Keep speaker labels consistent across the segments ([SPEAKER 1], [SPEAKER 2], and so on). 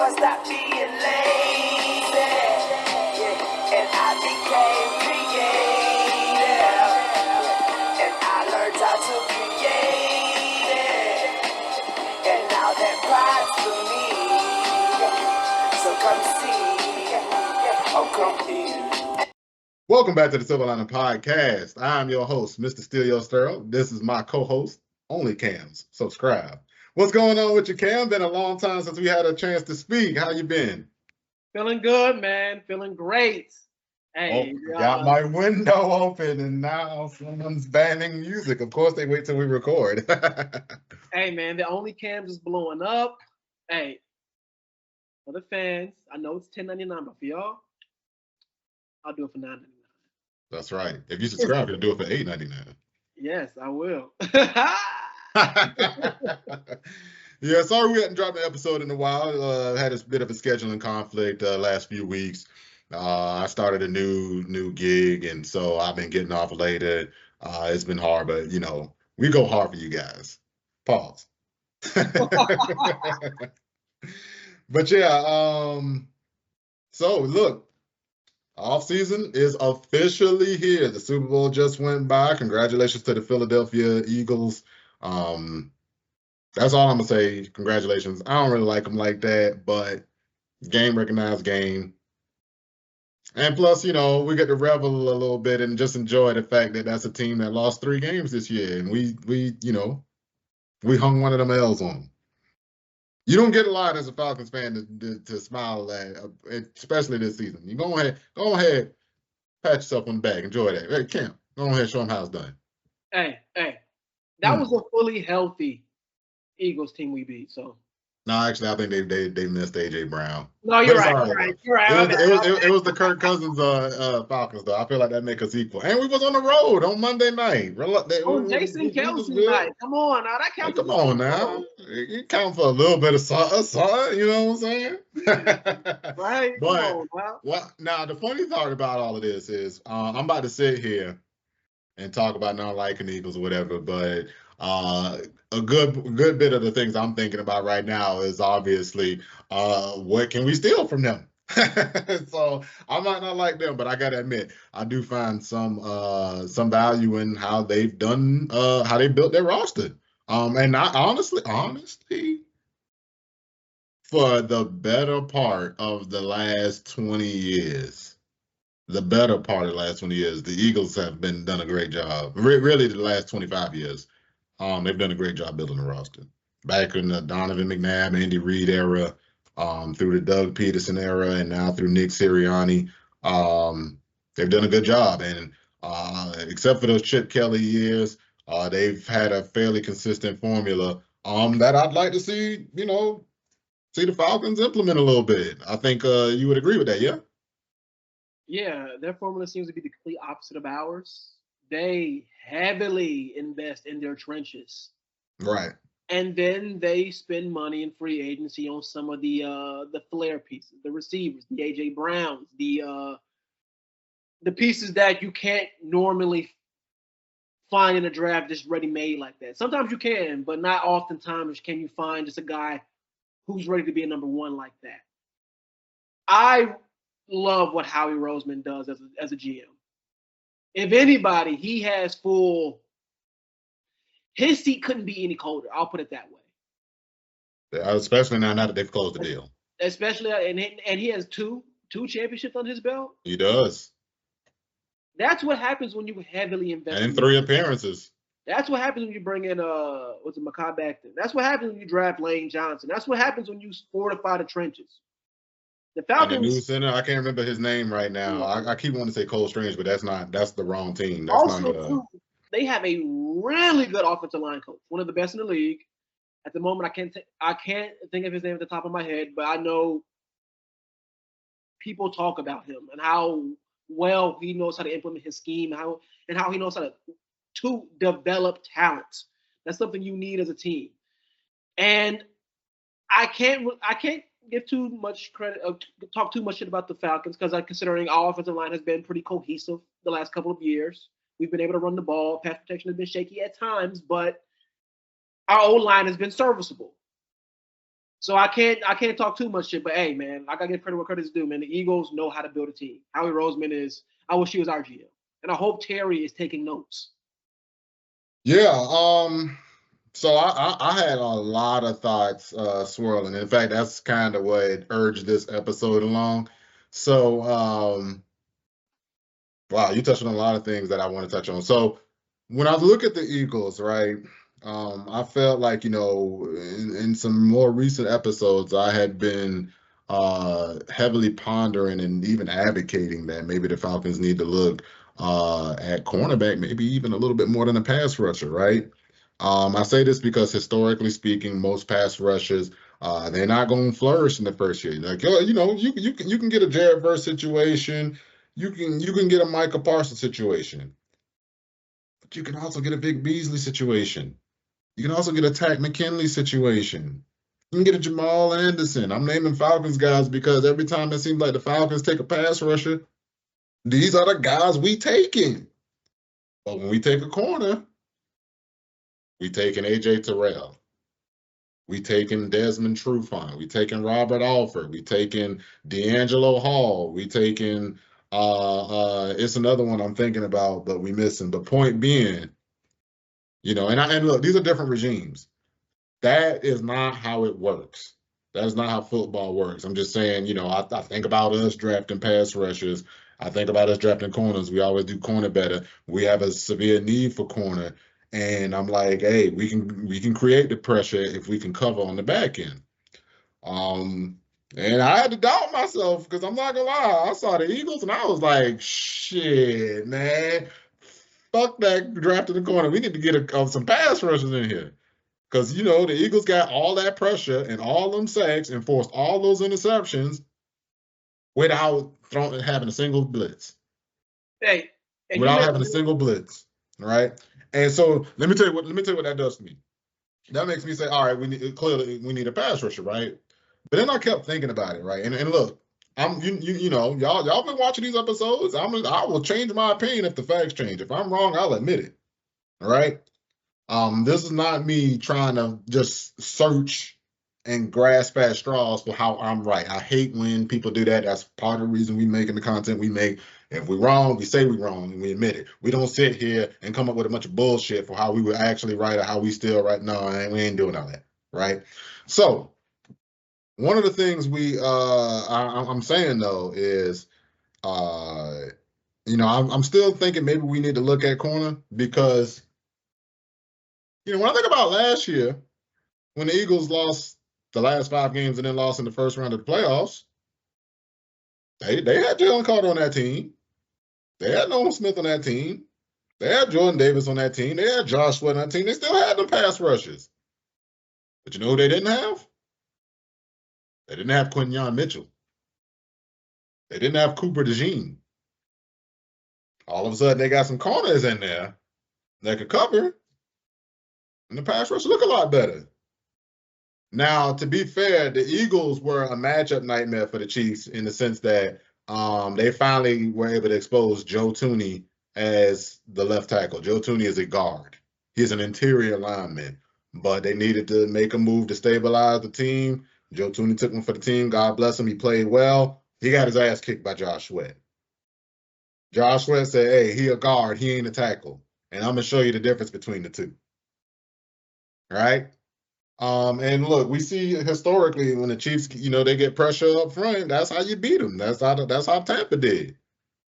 [SPEAKER 1] boy, stop being lazy. Yeah, and I became creative. And I learned how to create it. And now that pride's for me. So come see. Oh, come here.
[SPEAKER 2] Welcome back to the Silver Lining Podcast. I'm your host, Mr. Steal Your Sterl. This is my co-host, Only Cams. Subscribe. What's going on with you, Cam? Been a long time since we had a chance to speak. How you been?
[SPEAKER 3] Feeling good, man. Feeling great. Hey,
[SPEAKER 2] got my window open and now someone's banning music. Of course, they wait till we record.
[SPEAKER 3] Hey, man, the Only Cams is blowing up. Hey, for the fans, I know it's $10.99, but for y'all, I'll do it for $9.99.
[SPEAKER 2] That's right. If you subscribe, you'll do it for $8.99.
[SPEAKER 3] Yes, I will.
[SPEAKER 2] Yeah, sorry we hadn't dropped an episode in a while. Had a bit of a scheduling conflict last few weeks. I started a new gig, and so I've been getting off later. It's been hard, but you know, we go hard for you guys. Pause. But yeah, so look, offseason is officially here. The Super Bowl just went by. Congratulations to the Philadelphia Eagles. That's all I'm gonna say. Congratulations. I don't really like them like that, but game recognized game. And plus, you know, we get to revel a little bit and just enjoy the fact that that's a team that lost 3 games this year, and we hung one of them L's on them. You don't get a lot as a Falcons fan to smile at, especially this season. You go ahead, pat yourself on the back, enjoy that. Hey, Cam, go ahead, show them how it's done.
[SPEAKER 3] Hey, that was a fully healthy Eagles team we beat. So.
[SPEAKER 2] No, actually, I think they missed AJ Brown.
[SPEAKER 3] No, you're right. You're right.
[SPEAKER 2] It was the Kirk Cousins Falcons, though. I feel like that make us equal. And we was on the road on Monday night.
[SPEAKER 3] Jason Kelsey night. Come on now, that counts.
[SPEAKER 2] Hey, come on now, you count for a little bit of something. You know what I'm saying?
[SPEAKER 3] Right.
[SPEAKER 2] Well, now the funny part about all of this is I'm about to sit here and talk about not liking the Eagles or whatever, but a good bit of the things I'm thinking about right now is obviously what can we steal from them? So I might not like them, but I gotta admit I do find some value in how they've done how they built their roster. And I honestly, for the better part of the last 20 years. The Eagles have done a great job. Really, the last 25 years, they've done a great job building the roster. Back in the Donovan McNabb, Andy Reid era, through the Doug Peterson era, and now through Nick Sirianni, they've done a good job. And except for those Chip Kelly years, they've had a fairly consistent formula that I'd like to see, see the Falcons implement a little bit. I think you would agree with that, yeah?
[SPEAKER 3] Yeah, their formula seems to be the complete opposite of ours. They heavily invest in their trenches.
[SPEAKER 2] Right.
[SPEAKER 3] And then they spend money in free agency on some of the flair pieces, the receivers, the AJ Browns, the pieces that you can't normally find in a draft just ready-made like that. Sometimes you can, but not oftentimes can you find just a guy who's ready to be a number one like that. I love what Howie Roseman does as a GM. If anybody, he has his seat couldn't be any colder. I'll put it that way.
[SPEAKER 2] Yeah, especially now that they've closed the deal.
[SPEAKER 3] Especially, and he has two championships on his belt.
[SPEAKER 2] He does.
[SPEAKER 3] That's what happens when you heavily invest.
[SPEAKER 2] And 3 appearances.
[SPEAKER 3] That's what happens when you bring in Mekhi Becton. That's what happens when you draft Lane Johnson. That's what happens when you fortify the trenches. The Falcons.
[SPEAKER 2] And the new center, I can't remember his name right now. I keep wanting to say Cole Strange, but that's the wrong team. That's
[SPEAKER 3] also, they have a really good offensive line coach, one of the best in the league. At the moment, I can't think of his name at the top of my head, but I know people talk about him and how well he knows how to implement his scheme, how he knows how to develop talent. That's something you need as a team. And I can't give too much credit, talk too much shit about the Falcons because considering our offensive line has been pretty cohesive the last couple of years. We've been able to run the ball. Pass protection has been shaky at times, but our O-line has been serviceable. So I can't talk too much shit, but hey, man, I gotta give credit where credit's due, man. The Eagles know how to build a team. Howie Roseman is. I wish he was our GM, and I hope Terry is taking notes.
[SPEAKER 2] Yeah. So I had a lot of thoughts swirling. In fact, that's kind of what urged this episode along. So, wow, you touched on a lot of things that I want to touch on. So, when I look at the Eagles, right, I felt like, in some more recent episodes, I had been heavily pondering and even advocating that maybe the Falcons need to look at cornerback, maybe even a little bit more than a pass rusher, right? I say this because historically speaking, most pass rushers, they're not going to flourish in the first year. Like, you can get a Jared Verse situation, you can get a Micah Parsons situation, but you can also get a Vic Beasley situation. You can also get a Tack McKinley situation. You can get a Jamal Anderson. I'm naming Falcons guys because every time it seems like the Falcons take a pass rusher, these are the guys we taking. But when we take a corner, we taking AJ Terrell. We taking Desmond Trufant. We taking Robert Alford. We taking D'Angelo Hall. We taking it's another one I'm thinking about, but we missing. But point being, and look, these are different regimes. That is not how it works. That is not how football works. I'm just saying, I think about us drafting pass rushers. I think about us drafting corners. We always do corner better. We have a severe need for corner. And I'm like, hey, we can create the pressure if we can cover on the back end. And I had to doubt myself because I'm not gonna lie, I saw the Eagles and I was like, shit, man, fuck that drafting the corner. We need to get some pass rushers in here. Because, the Eagles got all that pressure and all them sacks and forced all those interceptions without having a single blitz.
[SPEAKER 3] Hey, and
[SPEAKER 2] Without having a single blitz. Right? And so let me tell you what that does to me. That makes me say, all right, clearly we need a pass rusher, right? But then I kept thinking about it, right? And look, y'all been watching these episodes. I will change my opinion if the facts change. If I'm wrong, I'll admit it. All right. This is not me trying to just search and grasp at straws for how I'm right. I hate when people do that. That's part of the reason we making the content we make. If we're wrong, we say we're wrong and we admit it. We don't sit here and come up with a bunch of bullshit for how we were actually right or how we still right. No, we ain't doing all that, right? So one of the things I'm saying though is, I'm still thinking maybe we need to look at corner because, when I think about last year, when the Eagles lost the last 5 games and then lost in the first round of the playoffs, they had Jalen Carter on that team. They had Nolan Smith on that team. They had Jordan Davis on that team. They had Josh Sweat on that team. They still had them pass rushers. But you know who they didn't have? They didn't have Quinyon Mitchell. They didn't have Cooper DeJean. All of a sudden, they got some corners in there that could cover, and the pass rush look a lot better. Now, to be fair, the Eagles were a matchup nightmare for the Chiefs in the sense that they finally were able to expose Joe Thuney as the left tackle. Joe Thuney is a guard. He's an interior lineman, but they needed to make a move to stabilize the team. Joe Thuney took one for the team. God bless him. He played well. He got his ass kicked by Josh Sweat. Josh Sweat said, hey, he a guard. He ain't a tackle. And I'm going to show you the difference between the two. All right? And look, we see historically when the Chiefs, they get pressure up front, that's how you beat them. That's how Tampa did.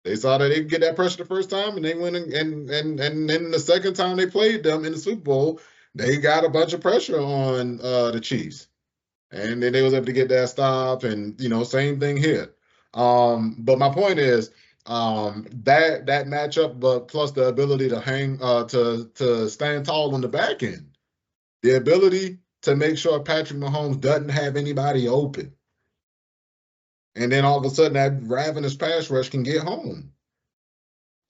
[SPEAKER 2] They saw that they could get that pressure the first time, and they went and then the second time they played them in the Super Bowl, they got a bunch of pressure on the Chiefs, and then they was able to get that stop, and same thing here. But my point is that matchup, but plus the ability to hang to stand tall on the back end, the ability to make sure Patrick Mahomes doesn't have anybody open. And then all of a sudden that ravenous pass rush can get home.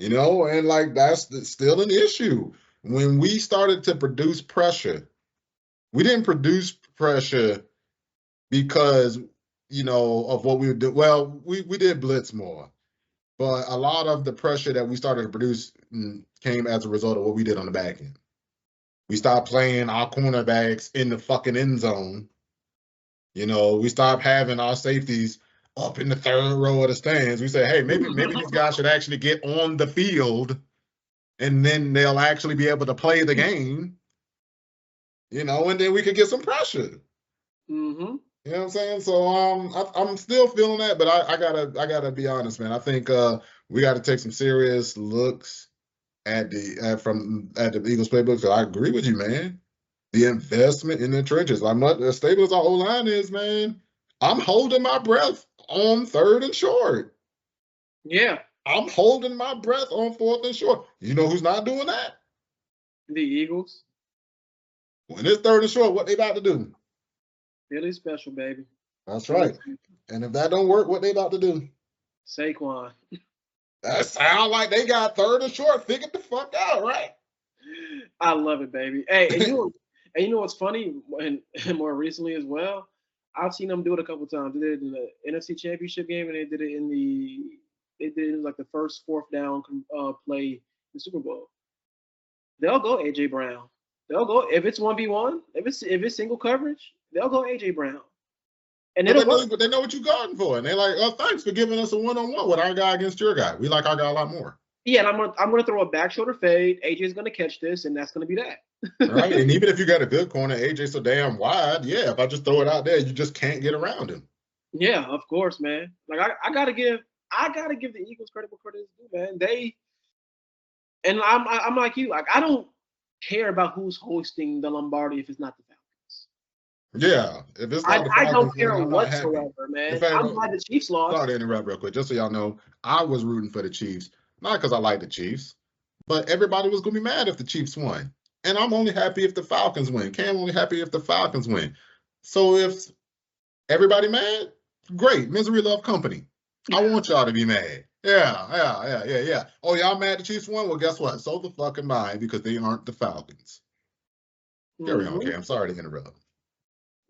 [SPEAKER 2] And like that's still an issue. When we started to produce pressure, we didn't produce pressure because, of what we would do. Well, we did blitz more. But a lot of the pressure that we started to produce came as a result of what we did on the back end. We stopped playing our cornerbacks in the fucking end zone. You know, we stop having our safeties up in the third row of the stands. We say, hey, maybe these guys should actually get on the field, and then they'll actually be able to play the game. You know, and then we could get some pressure.
[SPEAKER 3] Mm-hmm.
[SPEAKER 2] You know what I'm saying? So I'm still feeling that, but I gotta be honest, man. I think we got to take some serious looks at the Eagles playbook. So I agree with you, man. The investment in the trenches, like much as stable as our O line is, man. I'm holding my breath on 3rd and short.
[SPEAKER 3] Yeah,
[SPEAKER 2] I'm holding my breath on 4th and short. You know who's not doing that?
[SPEAKER 3] the Eagles.
[SPEAKER 2] When it's 3rd and short, what they about to do?
[SPEAKER 3] Really special, baby.
[SPEAKER 2] That's right. And if that don't work, what they about to do?
[SPEAKER 3] Saquon.
[SPEAKER 2] That sound like they got 3rd and short. Figure the fuck out, right?
[SPEAKER 3] I love it, baby. Hey, and you know what's funny? And more recently as well, I've seen them do it a couple times. They did it in the NFC Championship game, and they did it in like the first 4th down play in the Super Bowl. They'll go AJ Brown. They'll go if it's 1v1, if it's single coverage, they'll go AJ Brown. And
[SPEAKER 2] But
[SPEAKER 3] it'll work.
[SPEAKER 2] they know what you're guarding for, and they're like, "Oh, thanks for giving us a one-on-one with our guy against your guy. We like our guy a lot more."
[SPEAKER 3] Yeah, and I'm gonna throw a back shoulder fade. AJ's gonna catch this, and that's gonna be that.
[SPEAKER 2] Right? And even if you got a good corner, AJ's so damn wide. Yeah, if I just throw it out there, you just can't get around him.
[SPEAKER 3] Yeah, of course, man. Like I gotta give the Eagles credit where credit is due, man. And I'm like you. Like I don't care about who's hosting the Lombardi if it's not the Falcons.
[SPEAKER 2] Yeah, if it's not the
[SPEAKER 3] I don't
[SPEAKER 2] Falcons,
[SPEAKER 3] care
[SPEAKER 2] I'm not happy.
[SPEAKER 3] whatsoever, man.
[SPEAKER 2] In fact,
[SPEAKER 3] I'm glad the Chiefs lost.
[SPEAKER 2] Sorry to interrupt real quick. Just so y'all know, I was rooting for the Chiefs, not because I like the Chiefs, but everybody was going to be mad if the Chiefs won. And I'm only happy if the Falcons win. Cam only happy if the Falcons win. So if everybody mad, great. Misery love company. I want y'all to be mad. Yeah. Oh, y'all mad the Chiefs won? Well, guess what? So the fucking mind because they aren't the Falcons. Carry on, Cam. Sorry to interrupt.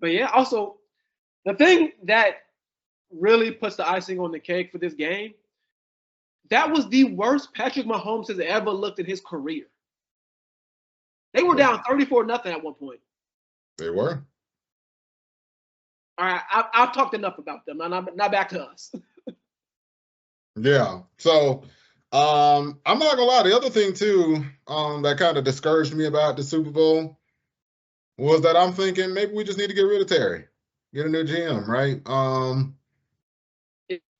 [SPEAKER 3] But yeah, also the thing that really puts the icing on the cake for this game, that was the worst Patrick Mahomes has ever looked in his career. They were down 34-0 at one point.
[SPEAKER 2] They were.
[SPEAKER 3] All right, I've talked enough about them. Now back to us.
[SPEAKER 2] Yeah. So I'm not gonna lie. The other thing too, that kind of discouraged me about the Super Bowl was that I'm thinking maybe we just need to get rid of Terry, get a new GM, right?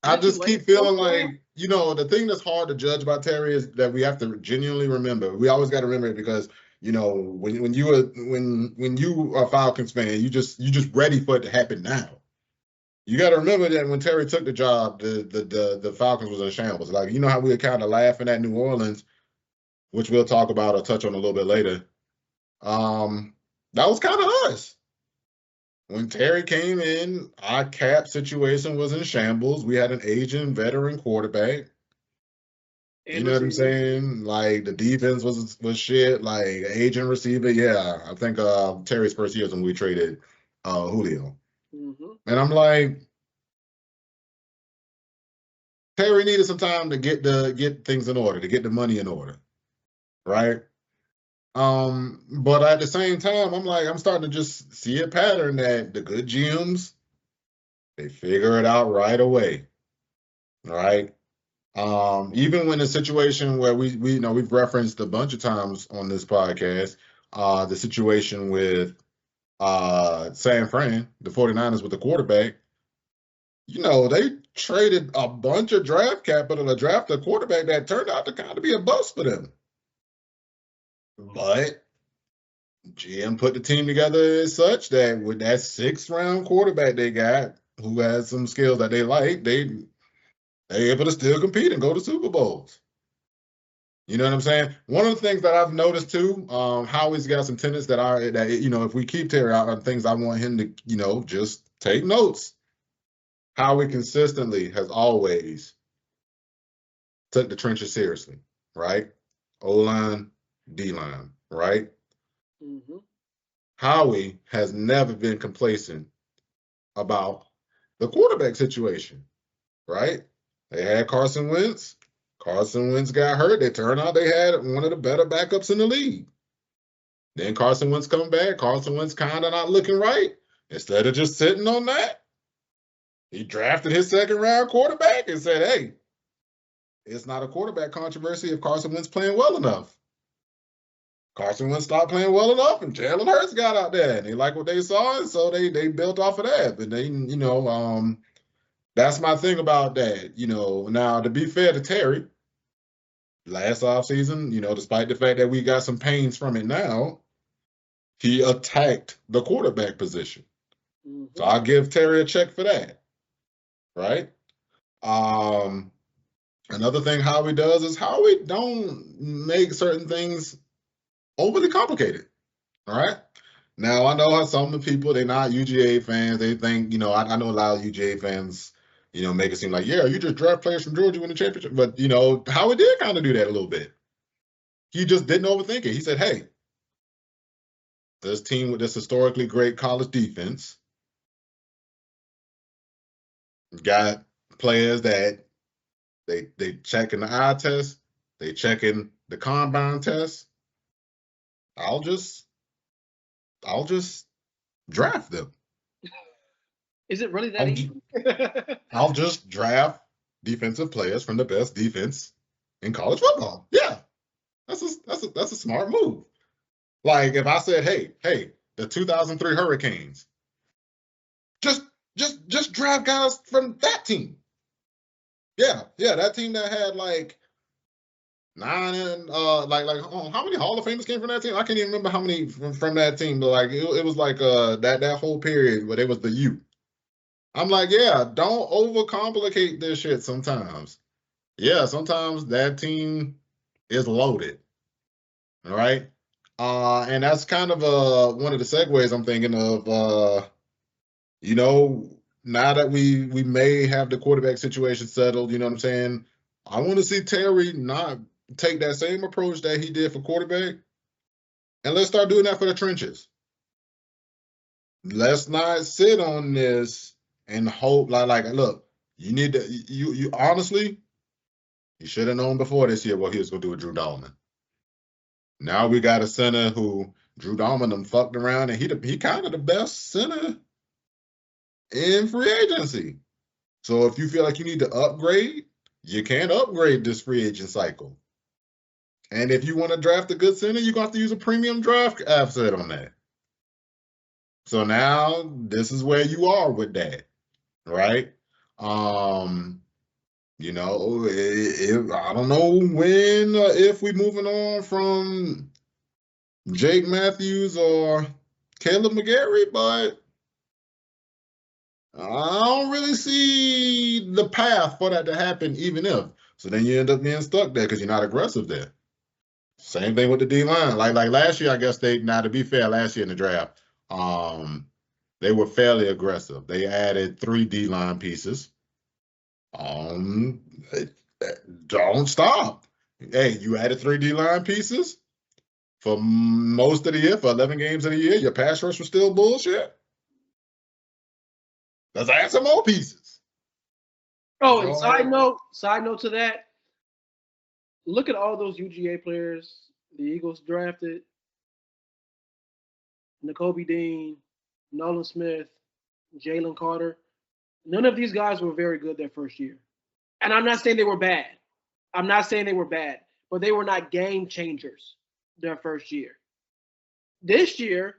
[SPEAKER 2] I just keep feeling like, you know, the thing that's hard to judge about Terry is that we have to genuinely remember. We always got to remember it because, you know, when you are a Falcons fan, you just ready for it to happen now. You got to remember that when Terry took the job, the Falcons was in shambles. Like, you know how we were kind of laughing at New Orleans, which we'll talk about or touch on a little bit later. That was kind of us. When Terry came in, our cap situation was in shambles. We had an aging veteran quarterback. You know what I'm saying? Like the defense was shit. Like aging receiver, yeah. I think Terry's first year was when we traded Julio.
[SPEAKER 3] Mm-hmm.
[SPEAKER 2] And I'm like, Terry needed some time to get things in order, to get the money in order, right? But at the same time, I'm starting to just see a pattern that the good GMs, they figure it out right away, right? Even when the situation where we you know we've referenced a bunch of times on this podcast, the situation with San Fran, the 49ers with the quarterback, you know, they traded a bunch of draft capital to draft a quarterback that turned out to kind of be a bust for them. But GM put the team together as such that with that 6th-round quarterback they got, who has some skills that they like, they're able to still compete and go to Super Bowls. You know what I'm saying? One of the things that I've noticed too, Howie's got some tenants that you know, if we keep Terry out, are things I want him to, you know, just take notes. Howie consistently has always took the trenches seriously, right? O-line, D-line, right?
[SPEAKER 3] Mm-hmm.
[SPEAKER 2] Howie has never been complacent about the quarterback situation, right? They had Carson Wentz. Carson Wentz got hurt. It turned out they had one of the better backups in the league. Then Carson Wentz come back. Carson Wentz kind of not looking right. Instead of just sitting on that, he drafted his second-round quarterback and said, hey, it's not a quarterback controversy if Carson Wentz playing well enough. Carson Wentz stopped playing well enough, and Jalen Hurts got out there, and they liked what they saw, and so they built off of that. But they, that's my thing about that. Now to be fair to Terry, last offseason, despite the fact that we got some pains from it now, he attacked the quarterback position.
[SPEAKER 3] Mm-hmm.
[SPEAKER 2] So I'll give Terry a check for that. Right? Another thing Howie does is Howie don't make certain things overly complicated. All right. Now I know how some of the people, they're not UGA fans. They think, I know a lot of UGA fans, make it seem like, yeah, you just draft players from Georgia win the championship. But Howie did kind of do that a little bit. He just didn't overthink it. He said, hey, this team with this historically great college defense got players that they check in the eye test, they check in the combine test. I'll just draft them.
[SPEAKER 3] Is it really that easy?
[SPEAKER 2] I'll just draft defensive players from the best defense in college football. Yeah, that's a smart move. Like if I said, hey, the 2003 Hurricanes, just draft guys from that team. Yeah, that team that had like 9 and how many Hall of Famers came from that team? I can't even remember how many from that team, but like it was like that whole period where they was the U. I'm like, yeah, don't overcomplicate this shit sometimes. Yeah, sometimes that team is loaded. All right. And that's kind of one of the segues I'm thinking of. Now that we may have the quarterback situation settled, you know what I'm saying? I want to see Terry not take that same approach that he did for quarterback, and let's start doing that for the trenches. Let's not sit on this and hope like look, you need to you honestly, you should have known before this year what he was gonna do with Drew Dalman. Now we got a center who Drew Dalman done fucked around, and he kind of the best center in free agency. So if you feel like you need to upgrade, you can't upgrade this free agent cycle. And if you want to draft a good center, you're going to have to use a premium draft asset on that. So now this is where you are with that, right? I don't know when or if we moving on from Jake Matthews or Caleb McGarry, but I don't really see the path for that to happen, even if. So then you end up being stuck there because you're not aggressive there. Same thing with the D-line. Like last year, I guess to be fair, last year in the draft, they were fairly aggressive. They added 3 D-line pieces. Don't stop. Hey, you added 3 D-line pieces for most of the year, for 11 games of the year. Your pass rush was still bullshit. Let's add some more pieces.
[SPEAKER 3] Oh, and side note to that, look at all those UGA players the Eagles drafted. Nakobe Dean, Nolan Smith, Jalen Carter. None of these guys were very good their first year. And I'm not saying they were bad. But they were not game changers their first year. This year,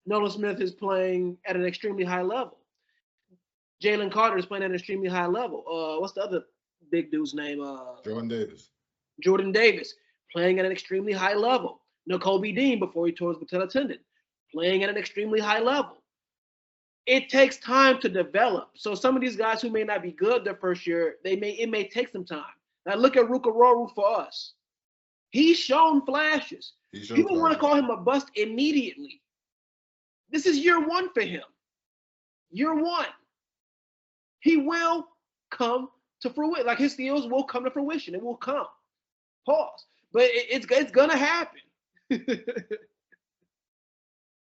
[SPEAKER 3] Nolan Smith is playing at an extremely high level. Jalen Carter is playing at an extremely high level. What's the other big dude's name? Jordan Davis, playing at an extremely high level. Nakobe Dean, before he tore his patella tendon, playing at an extremely high level. It takes time to develop. So some of these guys who may not be good their first year, it may take some time. Now look at Rukaroru for us. He's shown flashes. People want to call him a bust immediately. This is year 1 for him. Year 1. He will come to fruition. Like his skills will come to fruition. It will come. Pause. But it's gonna happen.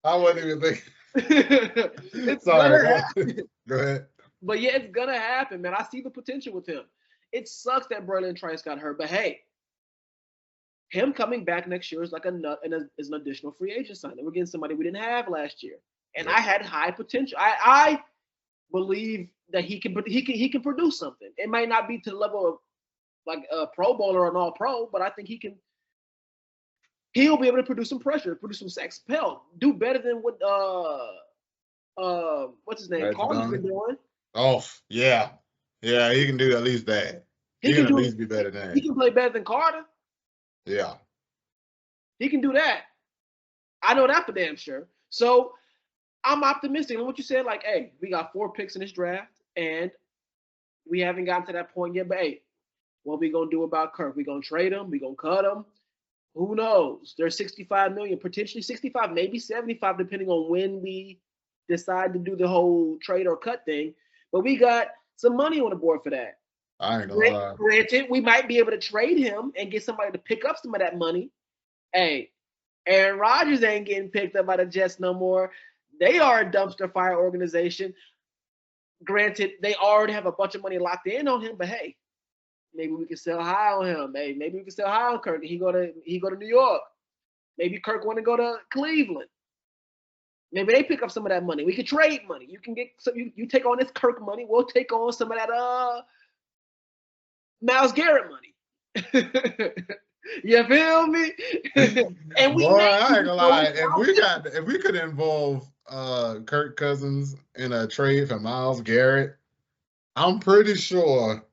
[SPEAKER 2] I wasn't even thinking.
[SPEAKER 3] It's
[SPEAKER 2] Sorry.
[SPEAKER 3] gonna happen.
[SPEAKER 2] Go ahead.
[SPEAKER 3] But yeah, it's gonna happen, man. I see the potential with him. It sucks that Braylon Trice got hurt, but hey, him coming back next year is like is an additional free agent signing. We're getting somebody we didn't have last year. and
[SPEAKER 2] Yep.
[SPEAKER 3] I had high potential. I believe that he can produce something. It might not be to the level of like a Pro Bowler or an All Pro, but I think he'll be able to produce some pressure, produce some sacks, hell, do better than what what's his name,
[SPEAKER 2] Right,
[SPEAKER 3] Carter's
[SPEAKER 2] Donnie?
[SPEAKER 3] been doing.
[SPEAKER 2] Oh, yeah. Yeah, he can do at least that.
[SPEAKER 3] He
[SPEAKER 2] He can
[SPEAKER 3] can
[SPEAKER 2] at
[SPEAKER 3] do.
[SPEAKER 2] least be better than
[SPEAKER 3] He
[SPEAKER 2] that.
[SPEAKER 3] can play better than Carter.
[SPEAKER 2] Yeah.
[SPEAKER 3] He can do that. I know that for damn sure. So I'm optimistic. And what you said, like, hey, we got 4 picks in this draft, and we haven't gotten to that point yet. But hey, what we gonna do about Kirk? We gonna trade him? We gonna cut him? Who knows? There's 65 million, potentially 65, maybe 75, depending on when we decide to do the whole trade or cut thing. But we got some money on the board for that.
[SPEAKER 2] I ain't gonna lie.
[SPEAKER 3] Granted, we might be able to trade him and get somebody to pick up some of that money. Hey, Aaron Rodgers ain't getting picked up by the Jets no more. They are a dumpster fire organization. Granted, they already have a bunch of money locked in on him, but hey, maybe we can sell high on him. Hey, maybe we can sell high on Kirk. He go to New York. Maybe Kirk want to go to Cleveland. Maybe they pick up some of that money. We could trade money. You can get some. You take on this Kirk money. We'll take on some of that Myles Garrett money. You feel me? And we
[SPEAKER 2] Boy,
[SPEAKER 3] may
[SPEAKER 2] I ain't gonna lie.
[SPEAKER 3] go
[SPEAKER 2] If we could involve Kirk Cousins in a trade for Myles Garrett, I'm pretty sure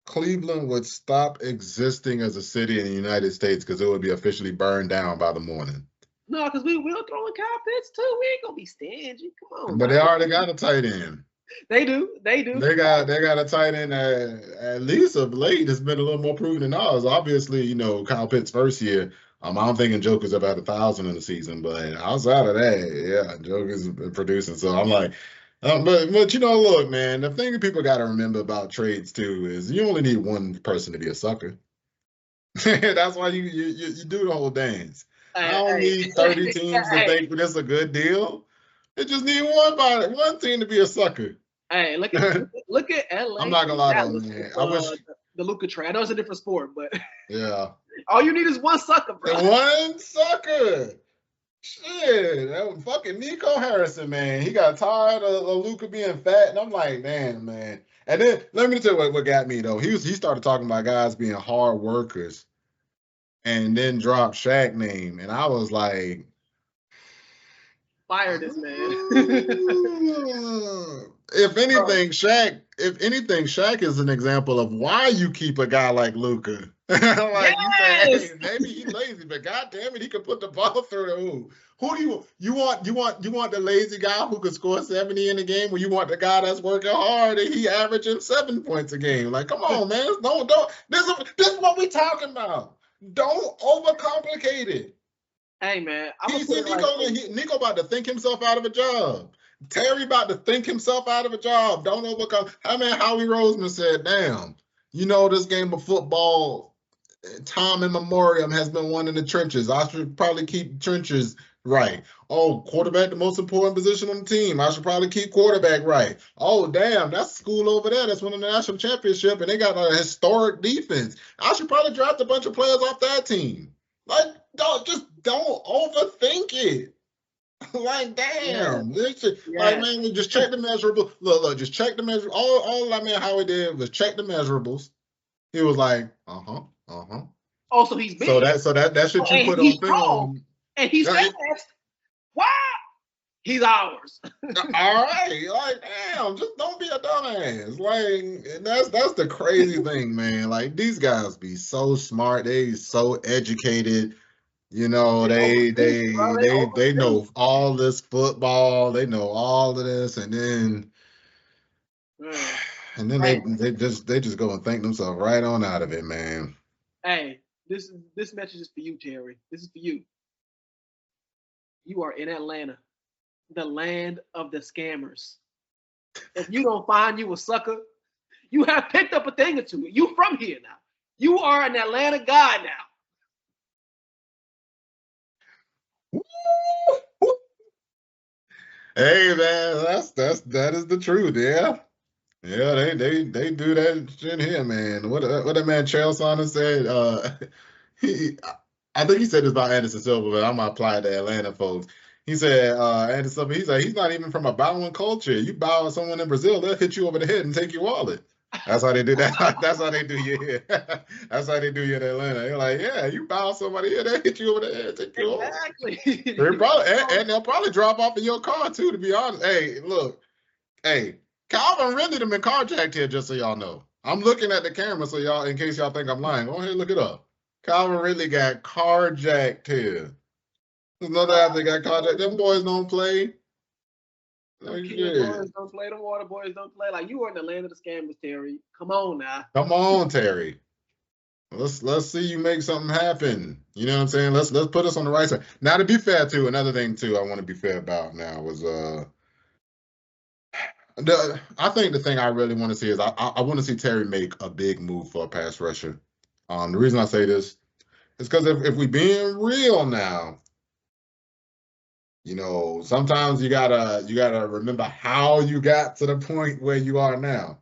[SPEAKER 2] Cleveland would stop existing as a city in the United States because it would be officially burned down by the morning.
[SPEAKER 3] No, because we will throw in Kyle Pitts too. We ain't gonna be stingy. Come on.
[SPEAKER 2] But they already got a tight end.
[SPEAKER 3] They do.
[SPEAKER 2] They got a tight end at least of late has been a little more proven than ours. Obviously, you know, Kyle Pitts' first year, I'm thinking Joker's about 1,000 in the season, but outside of that, yeah, Joker's been producing. So I'm like, but you know, look, man, the thing that people got to remember about trades too is you only need one person to be a sucker. That's why you do the whole dance. I don't need 30 teams to think this is a good deal. It just need one team to be a sucker.
[SPEAKER 3] Hey, look at LA.
[SPEAKER 2] I'm not gonna lie though, man. I wish
[SPEAKER 3] the Luka trade. I know it's a different sport, but
[SPEAKER 2] yeah,
[SPEAKER 3] all you need is one sucker, bro.
[SPEAKER 2] one sucker. Shit, that was fucking Nico Harrison, man. He got tired of Luka being fat, and I'm like, man. And then let me tell you what got me though. He started talking about guys being hard workers, and then dropped Shaq name, and I was like,
[SPEAKER 3] fire this man.
[SPEAKER 2] If anything, Shaq is an example of why you keep a guy like Luka. Like
[SPEAKER 3] yes!
[SPEAKER 2] you say, hey, maybe he's lazy, but goddamn it, he could put the ball through the hoop. Who do you want the lazy guy who could score 70 in a game, or you want the guy that's working hard and he averaging 7 points a game? Like, come on, man. Don't this is what we talking about. Don't overcomplicate it.
[SPEAKER 3] Hey man,
[SPEAKER 2] Nico about to think himself out of a job. Terry about to think himself out of a job. Don't overcome. I mean, Howie Roseman said, damn, you know, this game of football, time in memoriam has been won in the trenches. I should probably keep trenches right. Oh, quarterback, the most important position on the team. I should probably keep quarterback right. Oh, damn, that's school over there. That's winning the national championship, and they got a historic defense. I should probably draft a bunch of players off that team. Like, don't overthink it. Like, damn. Like, man, just check the measurables. Look, just check the measurables. All I mean, how he did was check the measurables. He was like,
[SPEAKER 3] Oh, so he's big.
[SPEAKER 2] So that shit you put on film.
[SPEAKER 3] And he's fast. Wow. He's ours.
[SPEAKER 2] All right. Like, damn, just don't be a dumbass. Like, that's the crazy thing, man. Like, these guys be so smart. They so educated. You know, they know all this football. They know all of this, and then they just go and think themselves right on out of it, man.
[SPEAKER 3] Hey, this message is for you, Terry. This is for you. You are in Atlanta, the land of the scammers. If you don't find you a sucker, you have picked up a thing or two. You from here now. You are an Atlanta guy now.
[SPEAKER 2] Hey man, that is the truth, yeah. Yeah, they do that shit here, man. What that man Chael Saunders said, I think he said this about Anderson Silva, but I'm gonna apply it to Atlanta folks. He said, Andy Silva, he's like, he's not even from a bowing culture. You bow at someone in Brazil, they'll hit you over the head and take your wallet. That's how they do that. That's how they do you here. That's how they do you in Atlanta. They're like, yeah, you bow somebody here, they'll hit you over the head, take your wallet.
[SPEAKER 3] Exactly.
[SPEAKER 2] And they'll probably drop off in your car too, to be honest. Hey, look, hey, Calvin Ridley done been carjacked here, just so y'all know. I'm looking at the camera, so y'all, in case y'all think I'm lying, go ahead and look it up. Calvin Ridley got carjacked here. There's no doubt they got carjacked. Them boys don't play.
[SPEAKER 3] Them boys don't play. Them water boys don't play. Like, you were in the land of the scammers, Terry. Come on now.
[SPEAKER 2] Come on, Terry. Let's see you make something happen. You know what I'm saying? Let's put us on the right side. Now, to be fair too, another thing too I want to be fair about now was I think the thing I really want to see is I want to see Terry make a big move for a pass rusher. The reason I say this is because if we being real now, you know, sometimes you gotta remember how you got to the point where you are now.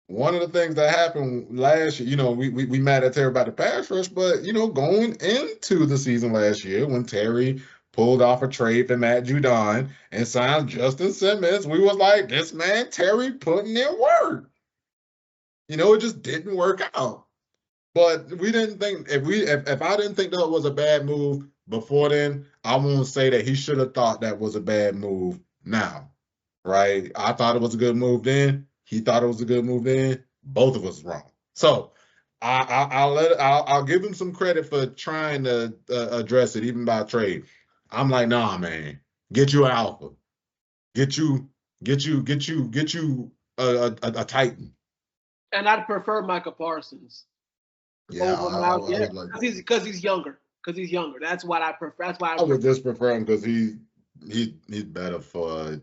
[SPEAKER 2] One of the things that happened last year, you know, we mad at Terry about the pass rush, but you know, going into the season last year when Terry pulled off a trade for Matt Judon and signed Justin Simmons, we was like, this man Terry putting in work. You know, it just didn't work out. But we didn't think if I didn't think that was a bad move before then, I won't say that he should have thought that was a bad move now, right? I thought it was a good move then. He thought it was a good move then. Both of us wrong. So I'll give him some credit for trying to address it, even by trade. I'm like, nah, man, get you an alpha, get you a Titan.
[SPEAKER 3] And I'd prefer Micah Parsons.
[SPEAKER 2] Yeah,
[SPEAKER 3] because he's younger. Because he's younger. That's what I prefer. That's why
[SPEAKER 2] I would just prefer him because he's better for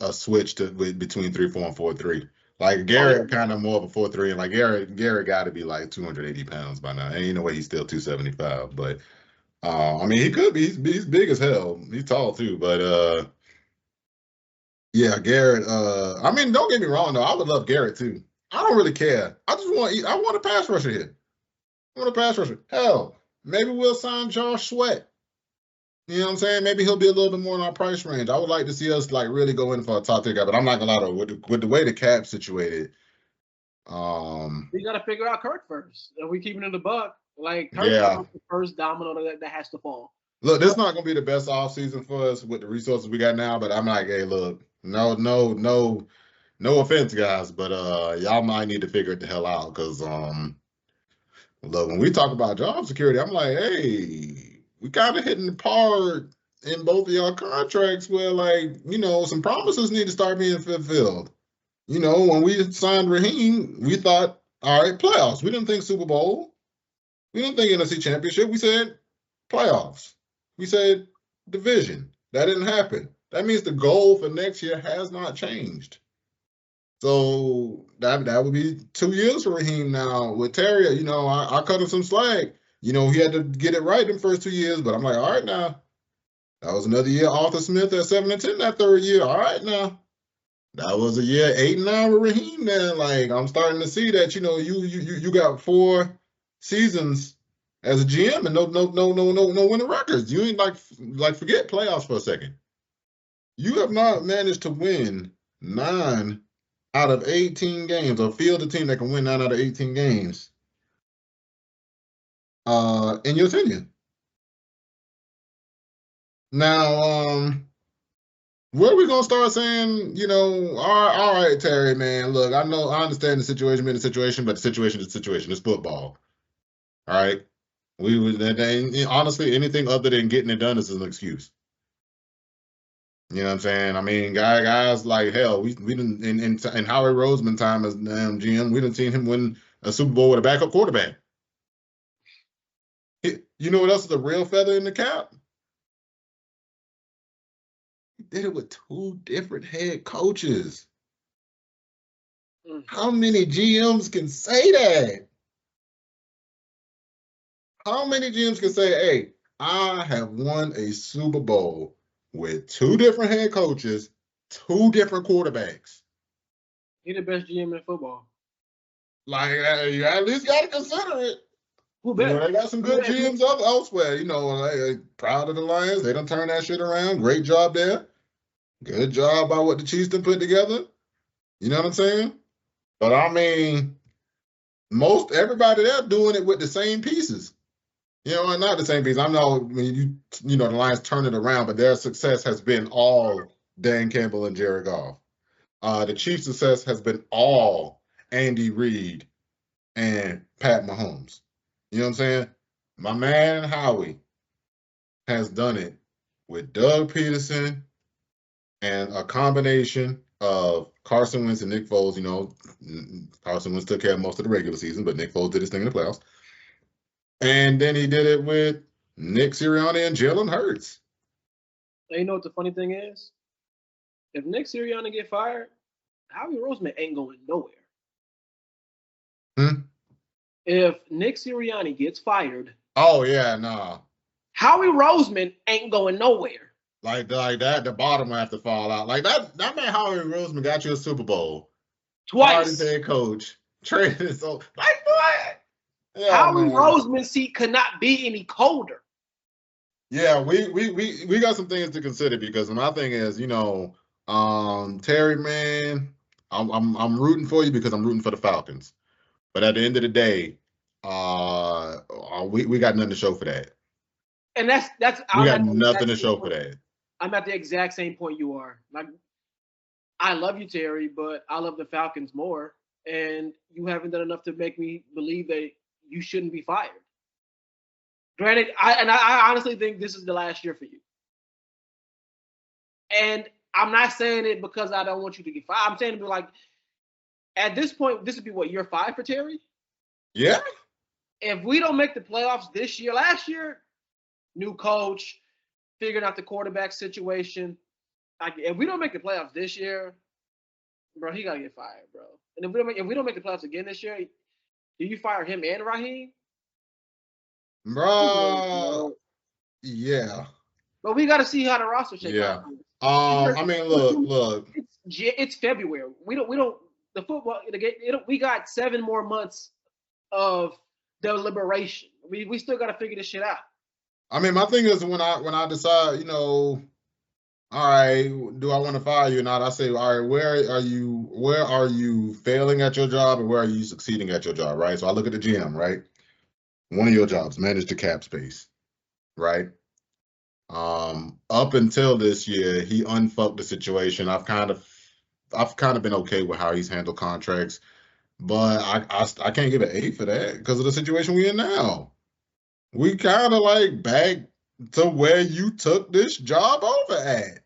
[SPEAKER 2] a switch between 3-4 and 4-3. Like Garrett, kind of more of a 4-3, and like Garrett got to be like 280 pounds by now. Ain't no way he's still 275. But I mean, he could be. He's big as hell. He's tall too. But yeah, Garrett. I mean, don't get me wrong though. I would love Garrett too. I don't really care. I want a pass rusher here. I want a pass rusher. Hell, maybe we'll sign Josh Sweat. You know what I'm saying? Maybe he'll be a little bit more in our price range. I would like to see us like really go in for a top tier guy, but I'm not gonna lie though, with the way the cap's situated.
[SPEAKER 3] We gotta figure out Kirk first. If we keeping in the buck, like Kirk is the first domino that has to fall.
[SPEAKER 2] Look, this is not gonna be the best offseason for us with the resources we got now, but I'm like, hey, look, no offense, guys, but y'all might need to figure it the hell out because look, when we talk about job security, I'm like, hey, we kind of hitting the part in both of y'all contracts where, like, you know, some promises need to start being fulfilled. You know, when we signed Raheem, we thought, all right, playoffs. We didn't think Super Bowl. We didn't think NFC Championship. We said playoffs. We said division. That didn't happen. That means the goal for next year has not changed. So that would be 2 years for Raheem now. With Terry, you know, I cut him some slack. You know, he had to get it right in the first 2 years, but I'm like, all right now. That was another year. Arthur Smith at 7-10 that third year. All right now. That was a year 8-9 with Raheem. Then, like, I'm starting to see that, you know, you got 4 seasons as a GM and no winning records. You ain't like forget playoffs for a second. You have not managed to win 9 out of 18 games, or field a team that can win 9 out of 18 games in your tenure. Now, where are we gonna start saying, you know, all right, Terry, man, look, I understand the situation being the situation, but the situation is the situation. It's football. All right. Honestly, anything other than getting it done is an excuse. You know what I'm saying? I mean, guys like hell. We didn't in Howard Roseman time as GM. We didn't see him win a Super Bowl with a backup quarterback. You know what else is a real feather in the cap? He did it with 2 different head coaches. How many GMs can say that? How many GMs can say, "Hey, I have won a Super Bowl with 2 different head coaches, 2 different quarterbacks"?
[SPEAKER 3] He's the best GM in football.
[SPEAKER 2] Like, you at least got to consider it.
[SPEAKER 3] Who
[SPEAKER 2] You know,
[SPEAKER 3] better?
[SPEAKER 2] they got some good GMs elsewhere. You know, proud of the Lions. They done turned that shit around. Great job there. Good job by what the Chiefs done put together. You know what I'm saying? But I mean, most everybody there doing it with the same pieces. You know, not the same pieces. I know when you know the Lions turn it around, but their success has been all Dan Campbell and Jared Goff. The Chiefs' success has been all Andy Reid and Pat Mahomes. You know what I'm saying? My man Howie has done it with Doug Peterson and a combination of Carson Wentz and Nick Foles. You know, Carson Wentz took care of most of the regular season, but Nick Foles did his thing in the playoffs. And then he did it with Nick Sirianni and Jalen Hurts.
[SPEAKER 3] And you know what the funny thing is? If Nick Sirianni get fired, Howie Roseman ain't going nowhere. If Nick Sirianni gets fired,
[SPEAKER 2] oh yeah, nah.
[SPEAKER 3] Howie Roseman ain't going nowhere.
[SPEAKER 2] Like that, the bottom will have to fall out. Like that man Howie Roseman got you a Super Bowl.
[SPEAKER 3] Twice.
[SPEAKER 2] Hardest head coach. Traded so like what?
[SPEAKER 3] Yeah, Howie Roseman's seat could not be any colder.
[SPEAKER 2] Yeah, we got some things to consider because my thing is, you know, Terry, man, I'm rooting for you because I'm rooting for the Falcons. But at the end of the day, we got nothing to show for that.
[SPEAKER 3] And that's
[SPEAKER 2] we got nothing to show for that.
[SPEAKER 3] I'm at the exact same point you are. Like, I love you, Terry, but I love the Falcons more. And you haven't done enough to make me believe that you shouldn't be fired. Granted, I honestly think this is the last year for you. And I'm not saying it because I don't want you to get fired. I'm saying it like, at this point, this would be what, year 5 for Terry?
[SPEAKER 2] Yeah.
[SPEAKER 3] If we don't make the playoffs this year, last year, new coach, figuring out the quarterback situation. Like, if we don't make the playoffs this year, bro, he gotta get fired, bro. And if we don't make the playoffs again this year, do you fire him and Raheem?
[SPEAKER 2] Bro, yeah.
[SPEAKER 3] But we gotta see how the roster shakes out.
[SPEAKER 2] I mean, look.
[SPEAKER 3] It's February. We don't the football. We got 7 more months of deliberation. We still gotta figure this shit out.
[SPEAKER 2] I mean, my thing is when I decide, you know, all right, do I want to fire you or not? I say, all right, where are you failing at your job and where are you succeeding at your job, right? So I look at the GM, right? One of your jobs, manage the cap space, right? Up until this year, he unfucked the situation. I've kind of been okay with how he's handled contracts, but I can't give an A for that because of the situation we're in now. We kind of like back to where you took this job over at.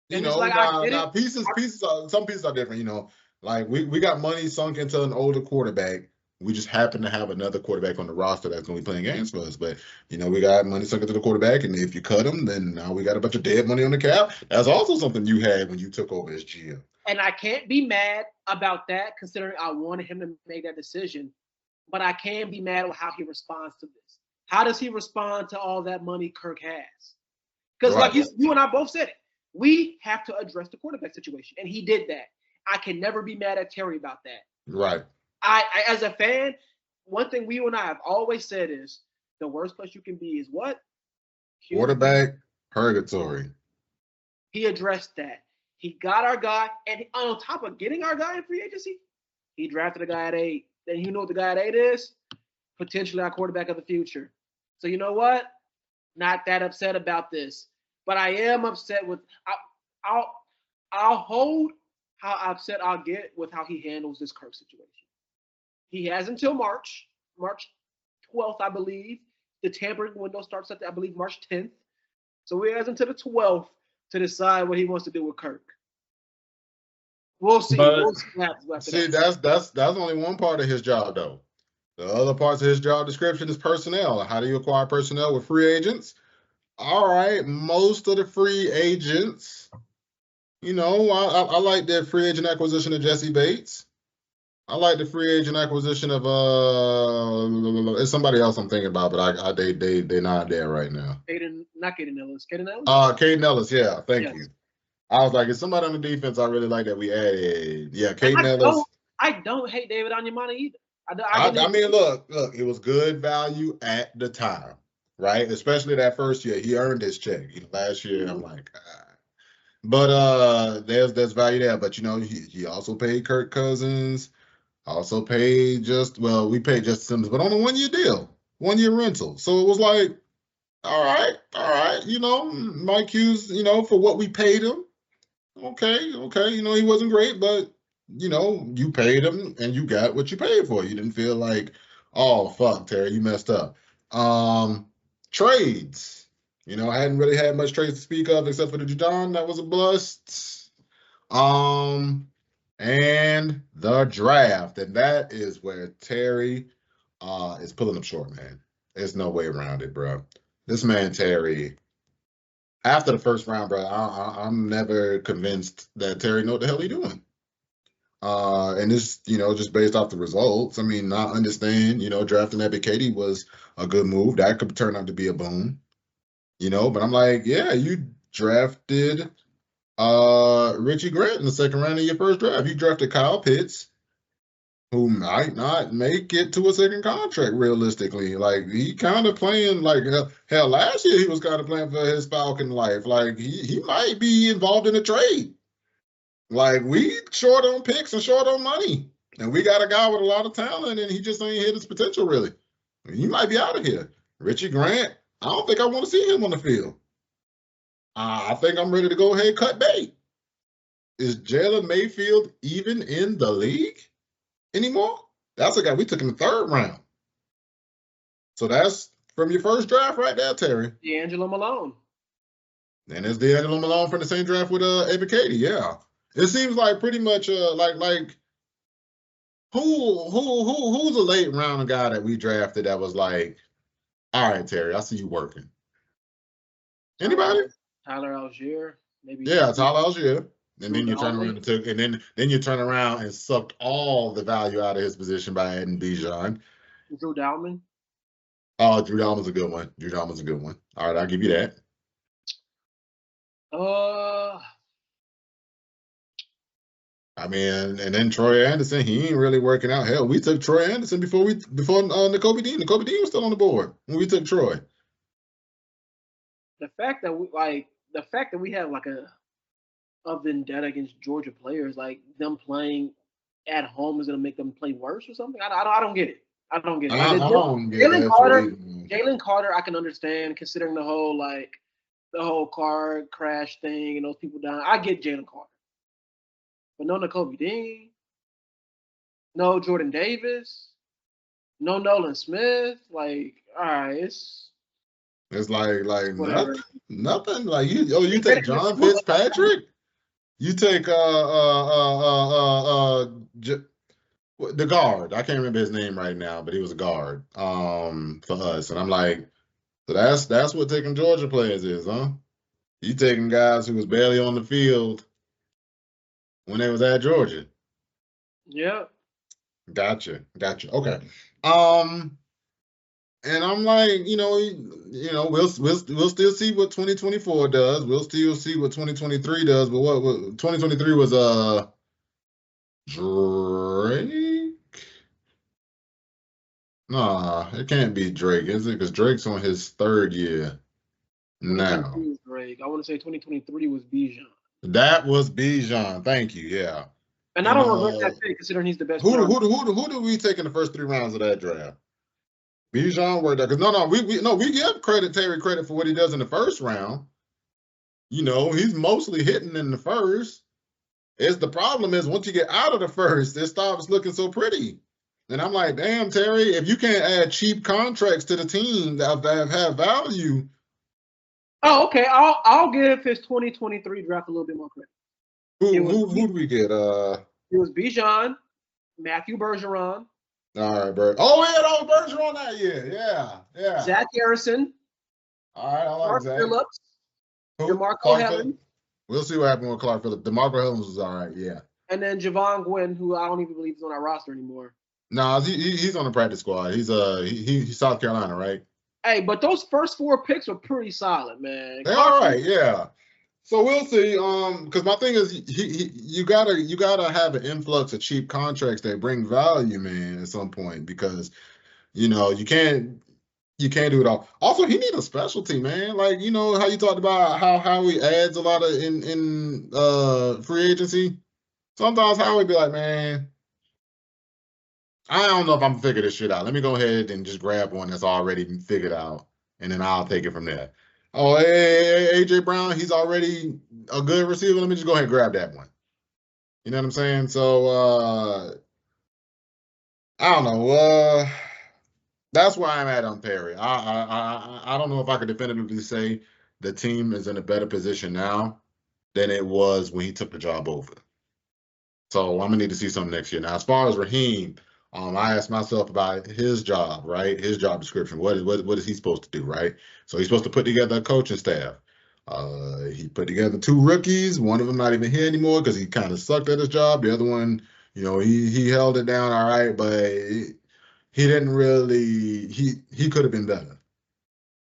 [SPEAKER 2] You know, like now pieces are, some pieces are different, you know. Like we got money sunk into an older quarterback. We just happen to have another quarterback on the roster that's going to be playing games for us. But, you know, we got money sunk into the quarterback, and if you cut him, then now we got a bunch of dead money on the cap. That's also something you had when you took over as GM.
[SPEAKER 3] And I can't be mad about that, considering I wanted him to make that decision. But I can be mad at how he responds to this. How does he respond to all that money Kirk has? Because like you and I both said it, we have to address the quarterback situation. And he did that. I can never be mad at Terry about that.
[SPEAKER 2] Right.
[SPEAKER 3] I as a fan, one thing you and I have always said is the worst place you can be is what?
[SPEAKER 2] Quarterback purgatory.
[SPEAKER 3] He addressed that. He got our guy, and on top of getting our guy in free agency, he drafted a guy at 8. Then you know what the guy at 8 is? Potentially our quarterback of the future. So you know what? Not that upset about this, but I am upset with. I'll hold how upset I'll get with how he handles this Kirk situation. He has until March 12th, I believe. The tampering window starts at, I believe, March 10th. So he has until the 12th to decide what he wants to do with Kirk. We'll see.
[SPEAKER 2] See, that's only one part of his job, though. The other parts of his job description is personnel. How do you acquire personnel with free agents? All right, most of the free agents, you know, I like the free agent acquisition of Jesse Bates. I like the free agent acquisition of it's somebody else I'm thinking about, but they're not there right now.
[SPEAKER 3] Caden Ellis.
[SPEAKER 2] Caden Ellis, yeah, thank you. I was like, it's somebody on the defense I really like that we added. Yeah, Caden Ellis.
[SPEAKER 3] I don't hate David Onyemata either.
[SPEAKER 2] I mean, look, it was good value at the time, right? Especially that first year. He earned his check. Last year, I'm like, But there's value there. But he also paid Kirk Cousins, also paid we paid Justin Simmons, but on a 1-year deal, 1-year rental. So it was like, all right. Mike Hughes, for what we paid him. Okay. He wasn't great, but you paid him and you got what you paid for. You didn't feel like, oh fuck, Terry, you messed up. Trades. I hadn't really had much trades to speak of except for the Judon. That was a bust. And the draft. And that is where Terry is pulling up short, man. There's no way around it, bro. This man, Terry, after the first round, bro, I'm never convinced that Terry know what the hell he doing. And this, just based off the results. I mean, I understand, drafting Epic Katie was a good move. That could turn out to be a boom. But I'm like, yeah, you drafted Richie Grant in the second round of your first draft. You drafted Kyle Pitts, who might not make it to a second contract realistically. Like, he kind of playing like hell. Last year he was kind of playing for his Falcon life. Like, he might be involved in a trade. Like, we short on picks and short on money, and we got a guy with a lot of talent, and he just ain't hit his potential really. He might be out of here. Richie Grant, I don't think I want to see him on the field. I think I'm ready to go ahead and cut bait. Is Jalen Mayfield even in the league anymore? That's a guy we took in the third round. So that's from your first draft right there, Terry.
[SPEAKER 3] D'Angelo Malone.
[SPEAKER 2] And it's D'Angelo Malone from the same draft with Epic Katie, yeah. It seems like pretty much like who's a late round guy that we drafted that was like, all right, Terry, I see you working. Anybody?
[SPEAKER 3] Tyler Algier, maybe.
[SPEAKER 2] Yeah, Tyler Algier. And then you turn around and took, and then you turn around and sucked all the value out of his position by adding Bijan.
[SPEAKER 3] Drew Dalman.
[SPEAKER 2] Oh, Drew Dalman's a good one. All right, I'll give you that. I mean, and then Troy Anderson, he ain't really working out. Hell, we took Troy Anderson before N'Kobe Dean. N'Kobe Dean was still on the board when we took Troy.
[SPEAKER 3] The fact that we have like a vendetta against Georgia players, like them playing at home is gonna make them play worse or something. I don't get it. I don't get it. Jalen Carter, I can understand considering the whole car crash thing and those people dying. I get Jalen Carter. But no N'Kobe Dean, no Jordan Davis, no Nolan Smith. Like, all right, it's
[SPEAKER 2] like nothing. Like you take John Fitzpatrick, you take the guard. I can't remember his name right now, but he was a guard for us, and I'm like, so that's what taking Georgia players is, huh? You taking guys who was barely on the field when they was at Georgia.
[SPEAKER 3] Yeah.
[SPEAKER 2] Gotcha. Okay. And I'm like, we'll still see what 2024 does. We'll still see what 2023 does. But what 2023 was Drake? Nah, it can't be Drake, is it? Because Drake's on his third year now.
[SPEAKER 3] Drake. I want to say 2023 was Bijan.
[SPEAKER 2] That was Bijan. Thank you. Yeah.
[SPEAKER 3] And I don't regret that pick, considering he's the best.
[SPEAKER 2] Who do we take in the first 3 rounds of that draft? Bijan worked out. Because we give Terry credit for what he does in the first round. He's mostly hitting in the first. The problem is once you get out of the first, it stops looking so pretty. And I'm like, damn, Terry, if you can't add cheap contracts to the team that have value.
[SPEAKER 3] Oh, okay. I'll give his 2023 draft a little bit more credit.
[SPEAKER 2] Who did we get?
[SPEAKER 3] It was Bijan, Matthew Bergeron.
[SPEAKER 2] All right, Bird. Oh, yeah, that was Bergeron that year. Yeah.
[SPEAKER 3] Zach Harrison.
[SPEAKER 2] All right, I like
[SPEAKER 3] Clark
[SPEAKER 2] Zach.
[SPEAKER 3] Phillips. DeMarco Helen.
[SPEAKER 2] We'll see what happened with Clark Phillips. DeMarco Helen was all right, yeah.
[SPEAKER 3] And then Javon Gwynn, who I don't even believe is on our roster anymore.
[SPEAKER 2] No, he's on the practice squad. He's South Carolina, right?
[SPEAKER 3] Hey, but those first 4 picks were pretty solid, man.
[SPEAKER 2] They're all right, yeah. So we'll see. Because my thing is, you gotta have an influx of cheap contracts that bring value, man, at some point. Because you can't do it all. Also, he needs a specialty, man. Like how you talked about how he adds a lot of in free agency. Sometimes Howie be like, man, I don't know if I'm gonna figure this shit out. Let me go ahead and just grab one that's already figured out, and then I'll take it from there. Oh, hey, AJ Brown, he's already a good receiver. Let me just go ahead and grab that one. You know what I'm saying? So I don't know. That's where I'm at on Perry. I don't know if I could definitively say the team is in a better position now than it was when he took the job over. So I'm gonna need to see something next year. Now, as far as Raheem, I asked myself about his job, right? His job description. What is he supposed to do, right? So he's supposed to put together a coaching staff. He put together 2 rookies. One of them not even here anymore because he kind of sucked at his job. The other one, he held it down all right, but he didn't really. He could have been better.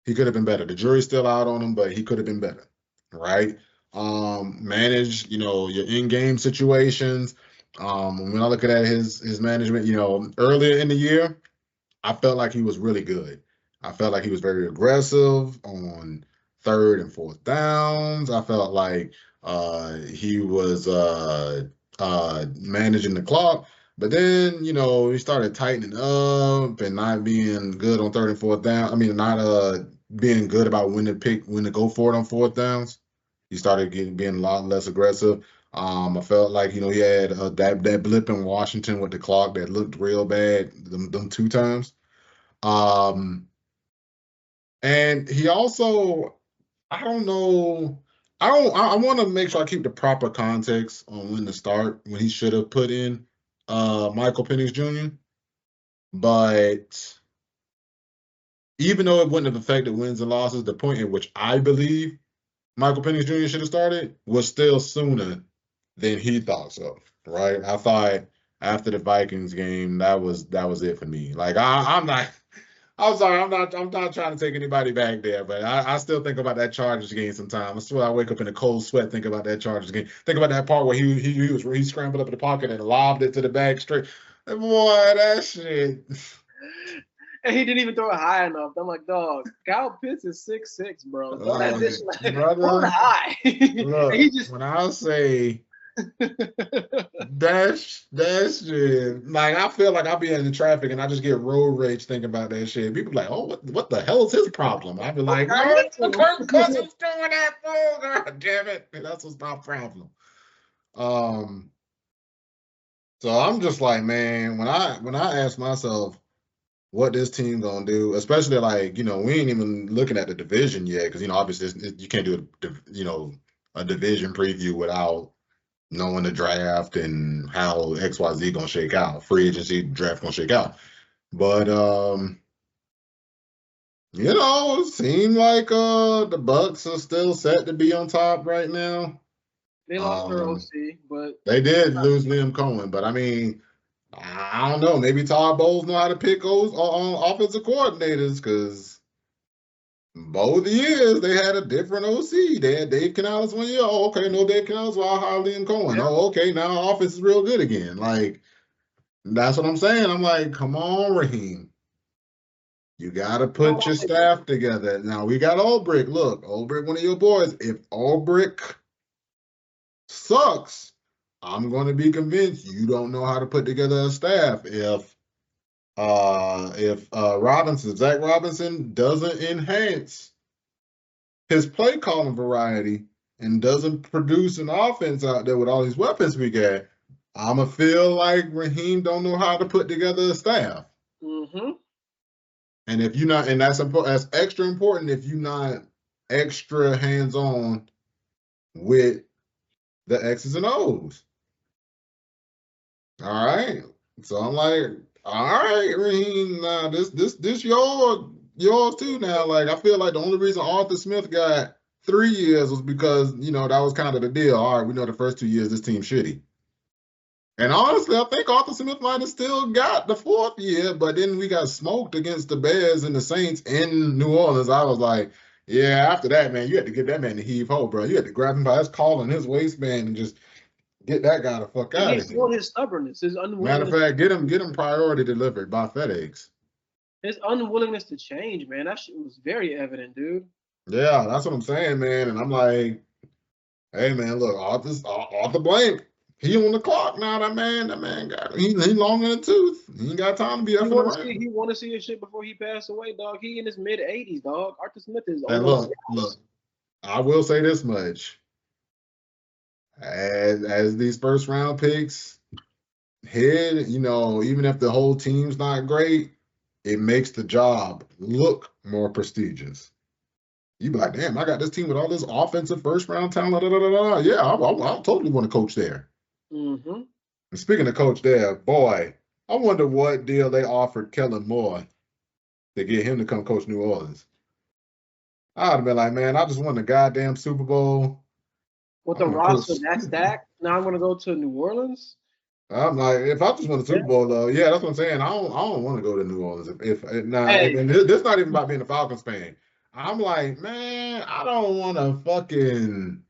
[SPEAKER 2] He could have been better. The jury's still out on him, but he could have been better, right? Manage, your in-game situations. When I look at his management, earlier in the year, I felt like he was really good. I felt like he was very aggressive on third and fourth downs. I felt like he was managing the clock. But then, he started tightening up and not being good on third and fourth down. I mean, not being good about when to go for it on fourth downs. He started being a lot less aggressive. I felt like, he had that blip in Washington with the clock that looked real bad them 2 times. And he also, I don't know, I want to make sure I keep the proper context on when to start, when he should have put in Michael Penix Jr. But even though it wouldn't have affected wins and losses, the point at which I believe Michael Penix Jr. should have started was still sooner than he thought so, right? I thought after the Vikings game, that was it for me. Like I'm sorry, I'm not trying to take anybody back there, but I still think about that Chargers game sometimes. I swear I wake up in a cold sweat thinking about that Chargers game. Think about that part where he scrambled up in the pocket and lobbed it to the back straight. Boy, that shit.
[SPEAKER 3] And he didn't even throw it high enough. I'm like, dog, Kyle Pitts is 6'6", bro. Throw that bitch
[SPEAKER 2] brother,
[SPEAKER 3] high.
[SPEAKER 2] Look,
[SPEAKER 3] And he just
[SPEAKER 2] when I say that shit, like I feel like I'll be in the traffic and I just get road rage thinking about that shit. People be like, oh, what the hell is his problem? I be like, oh, it's the Kirk Cousins doing that fool. God damn it. That's what's my problem. So I'm just like, man, when I ask myself what this team gonna do, especially like, we ain't even looking at the division yet, because obviously you can't do a division preview without knowing the draft and how XYZ gonna shake out, free agency draft gonna shake out. But it seems like the Bucks are still set to be on top right now.
[SPEAKER 3] they lost their OC, but
[SPEAKER 2] they did lose Liam Cohen, but I mean, I don't know. Maybe Todd Bowles know how to pick those offensive coordinators, because both years they had a different OC. They had Dave Canales one year. Oh, okay, no Dave Canales. Well, I'll hire Liam Cohen.
[SPEAKER 3] Yeah.
[SPEAKER 2] Oh, okay, now offense is real good again. Like, that's what I'm saying. I'm like, come on, Raheem. You got to put your staff together. Now, we got Ulbrich. Look, Ulbrich, one of your boys. If Ulbrich sucks, I'm going to be convinced you don't know how to put together a staff. If Zach Robinson doesn't enhance his play calling variety and doesn't produce an offense out there with all these weapons we got, I'ma feel like Raheem don't know how to put together a staff.
[SPEAKER 3] Mm-hmm.
[SPEAKER 2] And if you're not, and that's extra important if you're not extra hands-on with the X's and O's. All right. So I'm like, all right, Raheem, now this yours too now. Like, I feel like the only reason Arthur Smith got 3 years was because, that was kind of the deal. All right, we know the first 2 years this team's shitty. And honestly, I think Arthur Smith might have still got the 4th year, but then we got smoked against the Bears and the Saints in New Orleans. I was like, Yeah, after that, man, you had to get that man to heave ho, bro. You had to grab him by his collar and his waistband and just get that guy the fuck
[SPEAKER 3] And
[SPEAKER 2] out
[SPEAKER 3] he
[SPEAKER 2] of here.
[SPEAKER 3] showed his stubbornness, his
[SPEAKER 2] Matter of
[SPEAKER 3] unwillingness,
[SPEAKER 2] fact, get him priority delivered by FedEx.
[SPEAKER 3] to change, man. That shit was very evident, dude.
[SPEAKER 2] Yeah, that's what I'm saying, man. And I'm like, hey, man, look, Arthur Blank, he on the clock now. That man got he long in the tooth. He ain't got time to be effing around.
[SPEAKER 3] He want to see his shit before he passed away, dog. He in his mid-80s, dog. Arthur Smith is
[SPEAKER 2] And
[SPEAKER 3] on those
[SPEAKER 2] look, I will say this much: as these first round picks hit, even if the whole team's not great, it makes the job look more prestigious. You be like, damn, I got this team with all this offensive first round talent. Da, da, da, da. Yeah, I totally want to coach there.
[SPEAKER 3] Mm-hmm.
[SPEAKER 2] And speaking of coach there, boy, I wonder what deal they offered Kellen Moore to get him to come coach New Orleans. I'd have been like, man, I just won the goddamn Super Bowl.
[SPEAKER 3] With
[SPEAKER 2] I'm
[SPEAKER 3] the
[SPEAKER 2] gonna coach.
[SPEAKER 3] roster that stacked, now I'm gonna go to New Orleans.
[SPEAKER 2] I'm like, if I just won the Super Bowl, though, yeah, that's what I'm saying. I don't want to go to New Orleans.
[SPEAKER 3] Hey.
[SPEAKER 2] And this not even about being a Falcons fan. I'm like, man, I don't want to fucking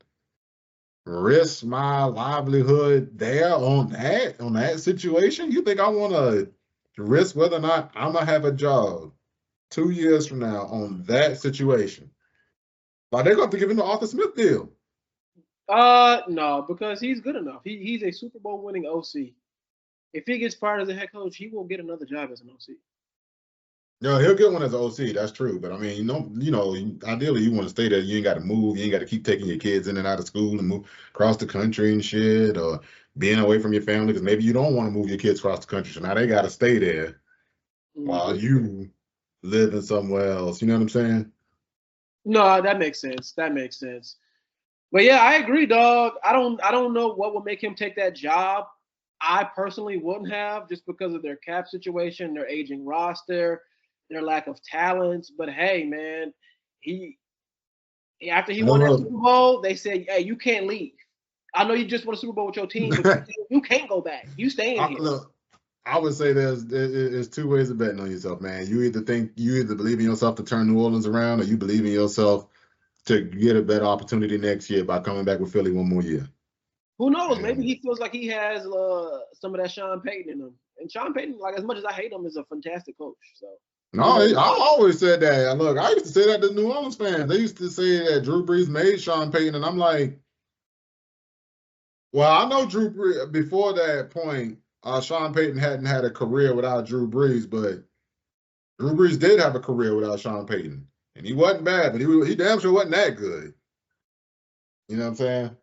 [SPEAKER 2] risk my livelihood there on that situation. You think I want to risk whether or not I'm gonna have a job 2 years from now on that situation? Like they're gonna have to give him the Arthur Smith deal.
[SPEAKER 3] No, because he's good enough. He's a Super Bowl winning OC. If he gets fired as a head coach, he will get another job as an OC.
[SPEAKER 2] No, he'll get one as an OC. That's true. But I mean, ideally you want to stay there. You ain't got to move. You ain't got to keep taking your kids in and out of school and move across the country and shit, or being away from your family because maybe you don't want to move your kids across the country. So now they got to stay there while you live in somewhere else. You know what I'm saying?
[SPEAKER 3] No, that makes sense. That makes sense. But yeah, I agree, dog. I don't know what would make him take that job. I personally wouldn't have just because of their cap situation, their aging roster, their lack of talents. But hey, man, after he won that
[SPEAKER 2] Look,
[SPEAKER 3] Super Bowl, they said, "Hey, you can't leave. I know you just won a Super Bowl with your team, but you can't go back. You staying here."
[SPEAKER 2] look, I would say there's two ways of betting on yourself, man. You either believe in yourself to turn New Orleans around, or you believe in yourself to get a better opportunity next year by coming back with Philly one more year.
[SPEAKER 3] Who knows? Maybe he feels like he has some of that Sean Payton in him. And Sean Payton, like as much as I hate him, is a fantastic coach. So
[SPEAKER 2] No, I always said that. Look, I used to say that to New Orleans fans. They used to say that Drew Brees made Sean Payton, and I'm like, well, I know Drew Brees before that point. Sean Payton hadn't had a career without Drew Brees, but Drew Brees did have a career without Sean Payton, and he wasn't bad, but he damn sure wasn't that good. You know what I'm saying?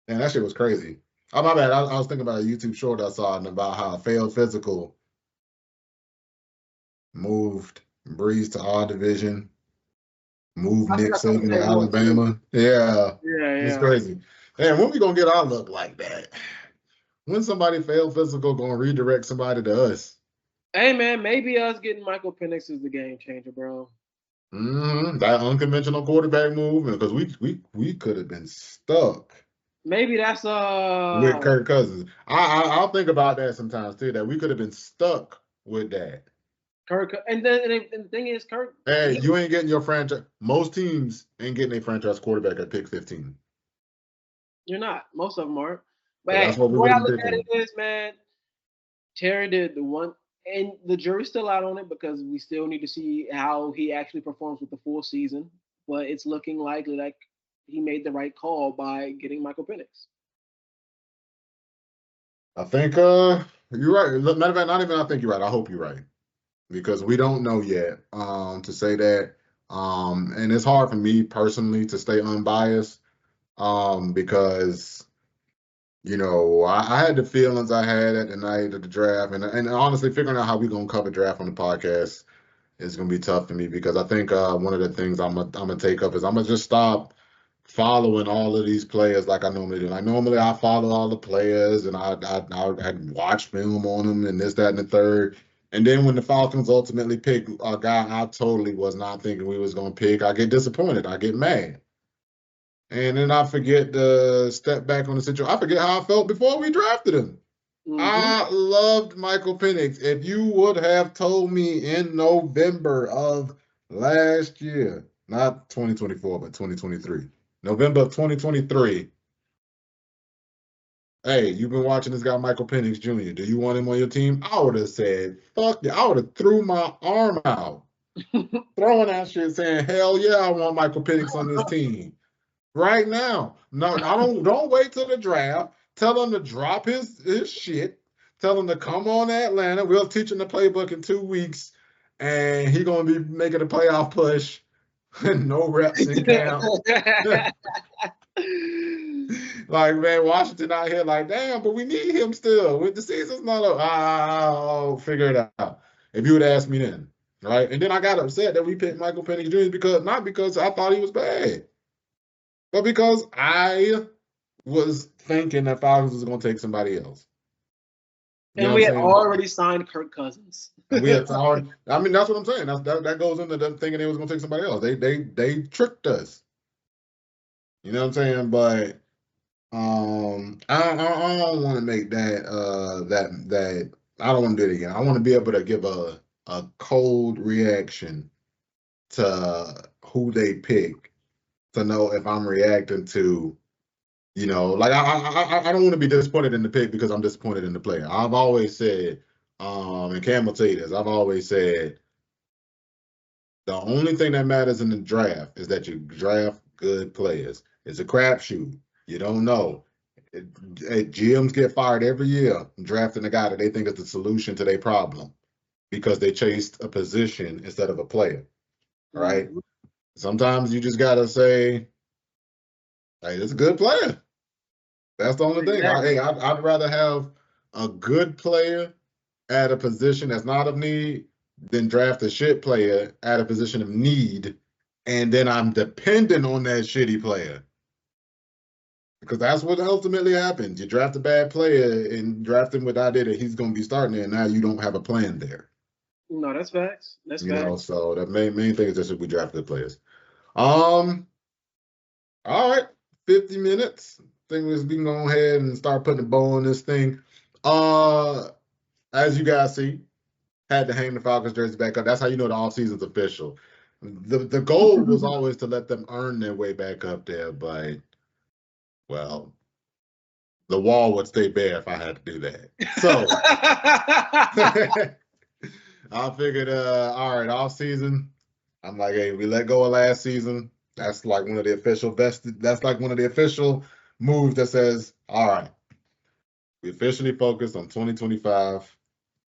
[SPEAKER 2] And that shit was crazy. Oh, my bad. I was thinking about a YouTube short I saw about how a failed physical moved Brees to our division, moved Nick Saban to Alabama. Yeah, it's crazy. And when we gonna get our look like that? When somebody failed physical, gonna redirect somebody to us?
[SPEAKER 3] Hey man, maybe us getting Michael Penix is the game changer, bro.
[SPEAKER 2] That unconventional quarterback move, because we could have been stuck.
[SPEAKER 3] Maybe that's
[SPEAKER 2] with Kirk Cousins. I'll think about that sometimes too. That we could have been stuck with that.
[SPEAKER 3] Kirk, and the thing is, Kirk.
[SPEAKER 2] Hey, you ain't getting your franchise. Most teams ain't getting a franchise quarterback at pick 15.
[SPEAKER 3] You're not. Most of them aren't. But
[SPEAKER 2] So
[SPEAKER 3] hey,
[SPEAKER 2] that's what
[SPEAKER 3] the way I look at it is, man, Terry did the one, and the jury's still out on it because we still need to see how he actually performs with the full season. But it's looking likely like he made the right call by getting Michael Penix.
[SPEAKER 2] I think you're right. Matter of fact, not even I think you're right. I hope you're right. Because we don't know yet to say that. And it's hard for me personally to stay unbiased because, I had the feelings I had at the night of the draft. And honestly, figuring out how we're going to cover draft on the podcast is going to be tough for me because I think one of the things I'm gonna take up is I'm going to just stop following all of these players like I normally do. Like normally I follow all the players and I watch film on them and this, that, and the third. And then when the Falcons ultimately pick a guy I totally was not thinking we was going to pick, I get disappointed. I get mad. And then I forget to step back on the situation. I forget how I felt before we drafted him. I loved Michael Penix. If you would have told me in November of last year Not 2024, but 2023. November of 2023. Hey, you've been watching this guy, Michael Penix Jr. Do you want him on your team? I would have said, fuck yeah. I would have threw my arm out. Throwing that shit saying, hell yeah, I want Michael Penix on this team. Right now. No, I don't wait till the draft. Tell him to drop his shit. Tell him to come on to Atlanta. We'll teach him the playbook in 2 weeks. And he's gonna be making a playoff push. No reps in camp. Like, man, Washington out here like, damn, but we need him still. With the season's not over. I'll figure it out. If you would ask me then. Right? And then I got upset that we picked Michael Penix Jr. because not because I thought he was bad, but because I was thinking that Falcons was going to take somebody else. You
[SPEAKER 3] And
[SPEAKER 2] know
[SPEAKER 3] we
[SPEAKER 2] what
[SPEAKER 3] had
[SPEAKER 2] I'm saying?
[SPEAKER 3] already signed Kirk Cousins.
[SPEAKER 2] We had already, I mean, that's what I'm saying. That goes into them thinking they was going to take somebody else. They tricked us. You know what I'm saying? But I don't want to make that I don't want to do it again. I want to be able to give a cold reaction to who they pick to know if I'm reacting to, you know, like I don't want to be disappointed in the pick because I'm disappointed in the player. I've always said, and Cam will tell you this, I've always said the only thing that matters in the draft is that you draft good players. It's a crapshoot. You don't know. GMs get fired every year drafting a guy that they think is the solution to their problem because they chased a position instead of a player, right?
[SPEAKER 3] Mhm.
[SPEAKER 2] Sometimes you just got to say, hey, this is a good player. That's the only thing.
[SPEAKER 3] Exactly.
[SPEAKER 2] I'd rather have a good player at a position that's not of need than draft a shit player at a position of need, and then I'm dependent on that shitty player. Because that's what ultimately happens. You draft a bad player and draft him with the idea that he's going to be starting there, and now you don't have a plan there.
[SPEAKER 3] No, that's facts. That's
[SPEAKER 2] You know,
[SPEAKER 3] facts.
[SPEAKER 2] so the main thing is just that we draft good players. All right, 50 minutes. I think we can go ahead and start putting a bow on this thing. As you guys see, had to hang the Falcons jersey back up. That's how you know the offseason's official. The goal was always to let them earn their way back up there, but, well, the wall would stay bare if I had to do that. So I figured, all right, off season. I'm like, hey, we let go of last season. That's like one of the official that's like one of the official moves that says, all right, we officially focus on 2025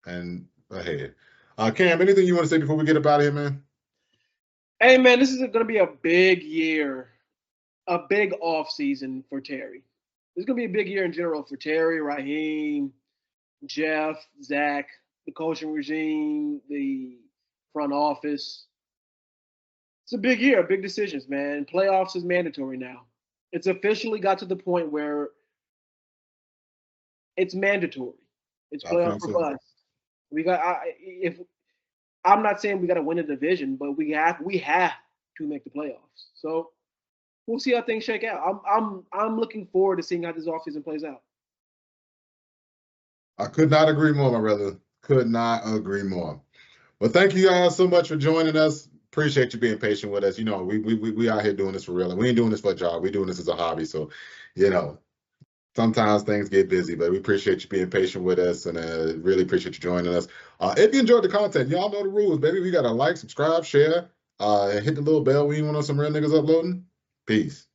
[SPEAKER 2] and ahead. Cam, anything you want to say before we get up out of here, man?
[SPEAKER 3] Hey, man, this is going to be a big year, a big off season for Terry. It's going to be a big year in general for Terry, Raheem, Jeff, Zach, the coaching regime, the front office. It's a big year, big decisions, man. Playoffs is mandatory now. It's officially got to the point where it's mandatory. It's
[SPEAKER 2] I
[SPEAKER 3] playoff
[SPEAKER 2] think
[SPEAKER 3] for
[SPEAKER 2] so.
[SPEAKER 3] bust. We got if I'm not saying we got to win a division, but we have to make the playoffs. So we'll see how things shake out. I'm looking forward to seeing how this offseason plays out.
[SPEAKER 2] I could not agree more, my brother. Could not agree more. Well, thank you guys so much for joining us. Appreciate you being patient with us. You know, we out here doing this for real. We ain't doing this for a job. We're doing this as a hobby. So, you know, sometimes things get busy, but we appreciate you being patient with us and really appreciate you joining us. If you enjoyed the content, y'all know the rules, baby. We got to like, subscribe, share, and hit the little bell when you want some real niggas uploading. Peace.